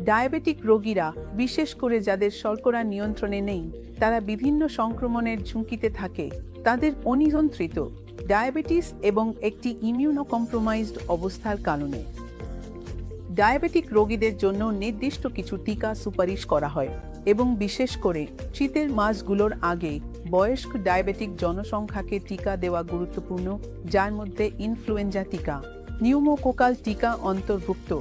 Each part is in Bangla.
ডায়াবেটিক রোগীরা, বিশেষ করে যাদের শর্করা নিয়ন্ত্রণে নেই, তারা বিভিন্ন সংক্রমণের ঝুঁকিতে থাকে। তাদের অনিয়ন্ত্রিত ডায়াবেটিস এবং একটি ইমিউনোকম্প্রোমাইজড অবস্থার কারণে। ডায়াবেটিক রোগীদের জন্য নির্দিষ্ট কিছু টিকা সুপারিশ করা হয় এবং বিশেষ করে শীতের মাসগুলোর আগে বয়স্ক ডায়াবেটিক জনসংখ্যাকে টিকা দেওয়া গুরুত্বপূর্ণ, যার মধ্যে ইনফ্লুয়েঞ্জা টিকা, নিউমোকোকাল টিকা অন্তর্ভুক্ত।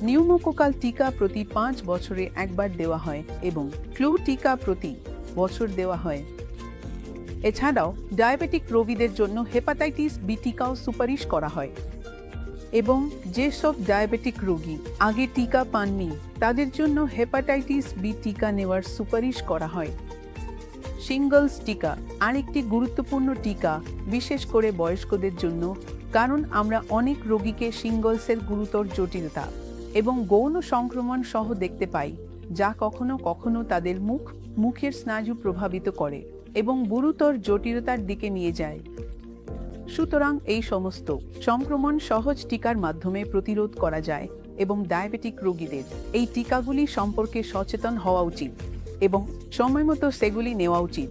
নিউমোকোকাল টিকা প্রতি 5 বছরে একবার দেওয়া হয় এবং ফ্লু টিকা প্রতি বছর দেওয়া হয়। এছাড়াও ডায়াবেটিক রোগীদের জন্য হেপাটাইটিস বি টিকাও সুপারিশ করা হয় এবং যেসব ডায়াবেটিক রোগী আগে টিকা পাননি তাদের জন্য হেপাটাইটিস বি টিকা নেওয়ার সুপারিশ করা হয়। শিঙ্গলস টিকা আরেকটি গুরুত্বপূর্ণ টিকা, বিশেষ করে বয়স্কদের জন্য, কারণ আমরা অনেক রোগীকে শিঙ্গলসের গুরুতর জটিলতা এবং গৌণ সংক্রমণ সহ দেখতে পাই, যা কখনো কখনো তাদের মুখের স্নায়ু প্রভাবিত করে এবং গুরুতর জটিলতার দিকে নিয়ে যায়। সুতরাং এই সমস্ত সংক্রমণ সহজ টিকার মাধ্যমে প্রতিরোধ করা যায় এবং ডায়াবেটিক রোগীদের এই টিকাগুলি সম্পর্কে সচেতন হওয়া উচিত এবং সময়মতো সেগুলি নেওয়া উচিত।